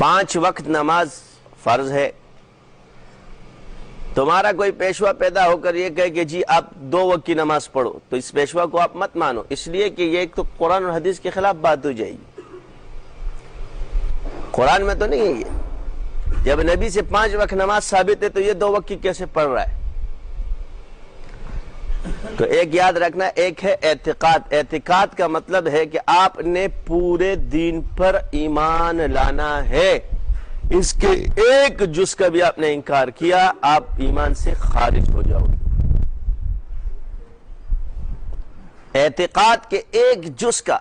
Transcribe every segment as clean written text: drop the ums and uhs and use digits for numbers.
5 وقت نماز فرض ہے. تمہارا کوئی پیشوا پیدا ہو کر یہ کہے کہ جی آپ 2 وقت کی نماز پڑھو، تو اس پیشوا کو آپ مت مانو، اس لیے کہ یہ ایک تو قرآن اور حدیث کے خلاف بات ہو جائے گی. قرآن میں تو نہیں ہے یہ. جب نبی سے 5 وقت نماز ثابت ہے تو یہ 2 وقت کی کیسے پڑھ رہا ہے؟ تو ایک یاد رکھنا، ایک ہے اعتقاد. اعتقاد کا مطلب ہے کہ آپ نے پورے دین پر ایمان لانا ہے. اس کے ایک جز کا بھی آپ نے انکار کیا، آپ ایمان سے خارج ہو جاؤ گے. اعتقاد کے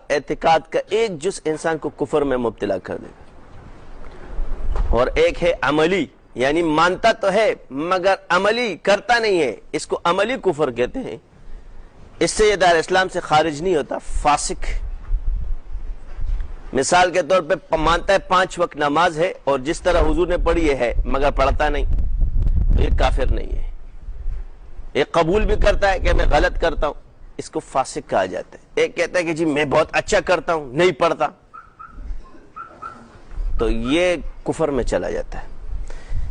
اعتقاد کا ایک جز انسان کو کفر میں مبتلا کر دے گا. اور ایک ہے عملی، یعنی مانتا تو ہے مگر عملی کرتا نہیں ہے، اس کو عملی کفر کہتے ہیں. اس سے یہ دائرہ اسلام سے خارج نہیں ہوتا، فاسق. مثال کے طور پہ مانتا ہے 5 وقت نماز ہے اور جس طرح حضور نے پڑھی ہے مگر پڑھتا نہیں، تو یہ کافر نہیں ہے. یہ قبول بھی کرتا ہے کہ میں غلط کرتا ہوں، اس کو فاسق کہا جاتا ہے. ایک کہتا ہے کہ جی میں بہت اچھا کرتا ہوں، نہیں پڑھتا، تو یہ کفر میں چلا جاتا ہے.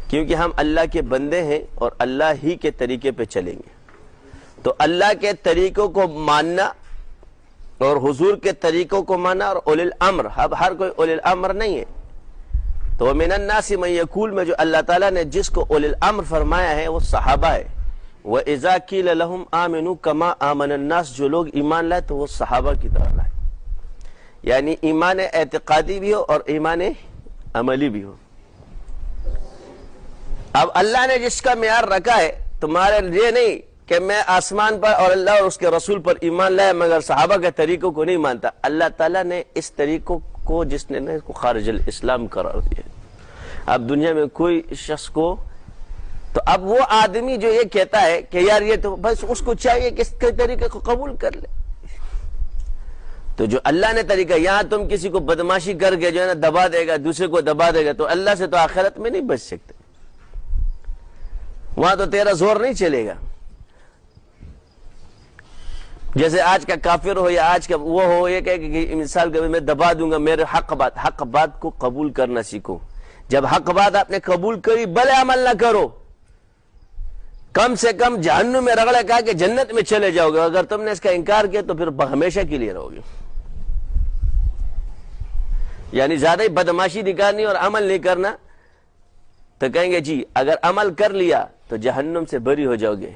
کیونکہ ہم اللہ کے بندے ہیں اور اللہ ہی کے طریقے پہ چلیں گے. تو اللہ کے طریقوں کو ماننا اور حضور کے طریقوں کو ماننا اور اولی الامر، اب ہر کوئی اولی الامر نہیں ہے. تو من الناس من یقول میں جو اللہ تعالیٰ نے جس کو اولی الامر فرمایا ہے وہ صحابہ ہے. وَإِذَا قِيلَ لَهُمْ آمِنُوا كَمَا آمَنَ النَّاسُ، جو لوگ ایمان لائے تو وہ صحابہ کی طرح لائے. یعنی ایمان اعتقادی بھی ہو اور ایمان عملی بھی ہو. اب اللہ نے جس کا معیار رکھا ہے، تمہارے لیے نہیں کہ میں آسمان پر اور اللہ اور اس کے رسول پر ایمان لائے مگر صحابہ کے طریقوں کو نہیں مانتا. اللہ تعالیٰ نے اس طریقوں کو جس نے اس کو خارج الاسلام قرار دیا. اب دنیا میں کوئی شخص کو، تو اب وہ آدمی جو یہ کہتا ہے کہ یار یہ تو بس اس کو چاہیے کہ اس کے طریقے کو قبول کر لے. تو جو اللہ نے طریقہ، یہاں تم کسی کو بدماشی کر کے جو ہے نا دبا دے گا، دوسرے کو دبا دے گا، تو اللہ سے تو آخرت میں نہیں بچ سکتے. وہاں تو تیرا زور نہیں چلے گا. جیسے آج کا کافر ہو یا آج کا وہ ہو، یہ کہے کہ مثال کے میں دبا دوں گا میرے حق بات کو قبول کرنا سیکھو. جب حق بات آپ نے قبول کری بھلے عمل نہ کرو، کم سے کم جہنم میں رگڑے کہا کہ جنت میں چلے جاؤ گے. اگر تم نے اس کا انکار کیا تو پھر ہمیشہ کے لیے رہو گے. یعنی زیادہ ہی بدماشی دکھانی اور عمل نہیں کرنا، تو کہیں گے جی اگر عمل کر لیا تو جہنم سے بری ہو جاؤ گے،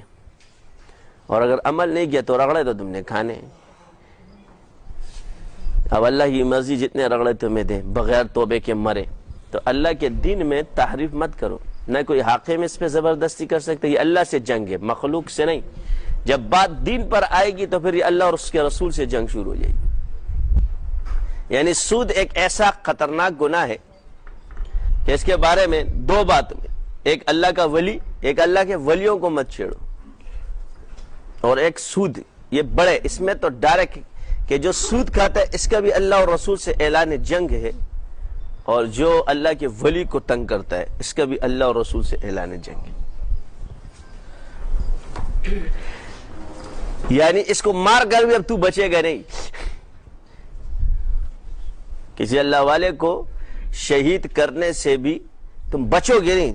اور اگر عمل نہیں کیا تو رگڑے تو تم نے کھانے. اب اللہ کی مرضی جتنے رگڑے تمہیں دے بغیر توبے کے مرے. تو اللہ کے دین میں تحریف مت کرو. نہ کوئی حاکم اس پہ زبردستی کر سکتے. یہ اللہ سے جنگ ہے، مخلوق سے نہیں. جب بات دین پر آئے گی تو پھر یہ اللہ اور اس کے رسول سے جنگ شروع ہو جائے گی. یعنی سود ایک ایسا خطرناک گناہ ہے کہ اس کے بارے میں 2 بات میں، ایک اللہ کا ولی، ایک اللہ کے ولیوں کو مت چھیڑو، اور ایک سود. یہ بڑے، اس میں تو ڈائریکٹ کہ جو سود کھاتا ہے اس کا بھی اللہ اور رسول سے اعلان جنگ ہے، اور جو اللہ کے ولی کو تنگ کرتا ہے اس کا بھی اللہ اور رسول سے اعلان جنگ ہے. یعنی اس کو مار کر بھی اب تو بچے گا نہیں. کسی اللہ والے کو شہید کرنے سے بھی تم بچو گے نہیں،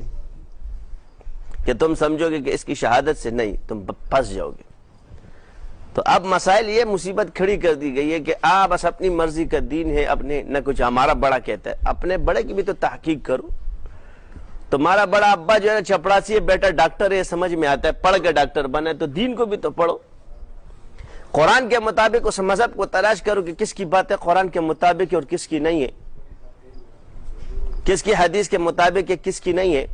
کہ تم سمجھو گے کہ اس کی شہادت سے نہیں، تم پھنس جاؤ گے. تو اب مسائل یہ مصیبت کھڑی کر دی گئی ہے کہ بس اپنی مرضی کا دین ہے، اپنے نہ کچھ ہمارا بڑا کہتا ہے. اپنے بڑے کی بھی تو تحقیق کرو. تمہارا بڑا ابا جو ہے چپڑاسی ہے، بیٹا ڈاکٹر ہے، سمجھ میں آتا ہے، پڑھ کے ڈاکٹر بنے، تو دین کو بھی تو پڑھو. قرآن کے مطابق اس مذہب کو تلاش کرو کہ کس کی بات ہے قرآن کے مطابق اور کس کی نہیں ہے، کس کی حدیث کے مطابق ہے کس کی نہیں ہے.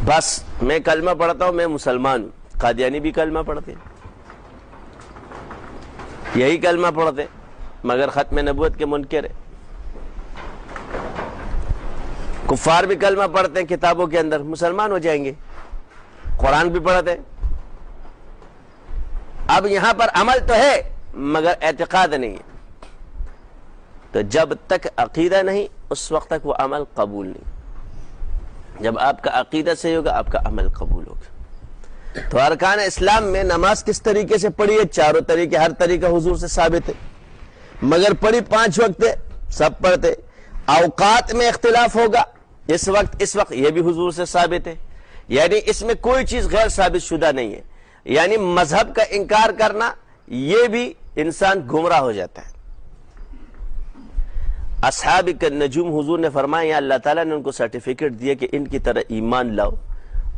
بس میں کلمہ پڑھتا ہوں، میں مسلمان ہوں. قادیانی بھی کلمہ پڑھتے ہیں، یہی کلمہ پڑھتے ہیں مگر ختم نبوت کے منکر ہے. کفار بھی کلمہ پڑھتے ہیں کتابوں کے اندر، مسلمان ہو جائیں گے. قرآن بھی پڑھتے ہیں. اب یہاں پر عمل تو ہے مگر اعتقاد نہیں ہے. تو جب تک عقیدہ نہیں اس وقت تک وہ عمل قبول نہیں. جب آپ کا عقیدہ صحیح ہوگا آپ کا عمل قبول ہوگا. تو ارکان اسلام میں نماز کس طریقے سے پڑھی ہے؟ چاروں طریقے، ہر طریقہ حضور سے ثابت ہے، مگر پڑھی 5 وقت ہے، سب پڑھتے۔ اوقات میں اختلاف ہوگا، اس وقت یہ بھی حضور سے ثابت ہے، یعنی اس میں کوئی چیز غیر ثابت شدہ نہیں ہے، یعنی مذہب کا انکار کرنا یہ بھی انسان گمراہ ہو جاتا ہے۔ اصحاب النجوم حضور نے فرمایا، یا اللہ تعالیٰ نے ان کو سرٹیفکیٹ دیا کہ ان کی طرح ایمان لاؤ،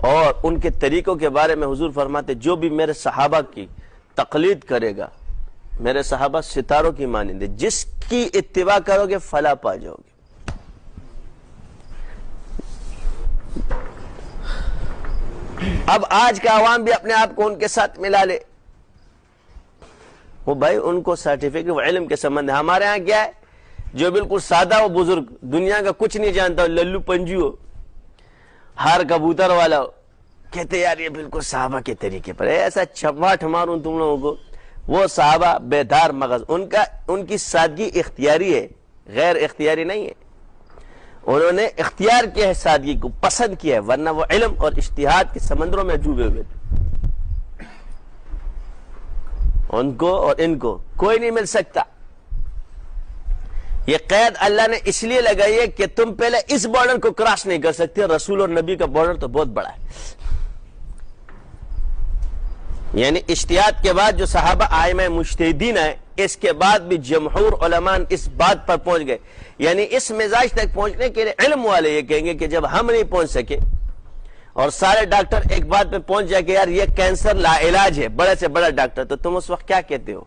اور ان کے طریقوں کے بارے میں حضور فرماتے جو بھی میرے صحابہ کی تقلید کرے گا، میرے صحابہ ستاروں کی مانند، جس کی اتباع کرو گے فلاح پا جاؤ گے۔ اب آج کا عوام بھی اپنے آپ کو ان کے ساتھ ملا لے، وہ بھائی ان کو سرٹیفکیٹ وہ علم کے سمبند ہے۔ ہمارے ہاں کیا ہے، جو بالکل سادہ وہ بزرگ دنیا کا کچھ نہیں جانتا، للو پنجو ہو، ہار کبوتر والا ہو، کہتے یار یہ بالکل صحابہ کے طریقے پر ہے، ایسا چھپاٹ ماروں تم لوگوں کو۔ وہ صحابہ بیدار مغز، ان کی سادگی اختیاری ہے، غیر اختیاری نہیں ہے، انہوں نے اختیار کیا ہے، سادگی کو پسند کیا ہے، ورنہ وہ علم اور اجتہاد کے سمندروں میں ڈوبے ہوئے تھے۔ ان کو اور ان کو کوئی نہیں مل سکتا۔ یہ قید اللہ نے اس لیے لگائی ہے کہ تم پہلے اس بارڈر کو کراس نہیں کر سکتے، رسول اور نبی کا بارڈر تو بہت بڑا ہے۔ یعنی اجتہاد کے بعد جو صحابہ ائمہ مجتہدین ہیں، اس کے بعد بھی جمہور علماء اس بات پر پہنچ گئے، یعنی اس مزاج تک پہنچنے کے لیے علم والے یہ کہیں گے کہ جب ہم نہیں پہنچ سکے اور سارے ڈاکٹر ایک بات پہ پہنچ جائے کہ یار یہ کینسر لا علاج ہے، بڑے سے بڑا ڈاکٹر، تو تم اس وقت کیا کہتے ہو؟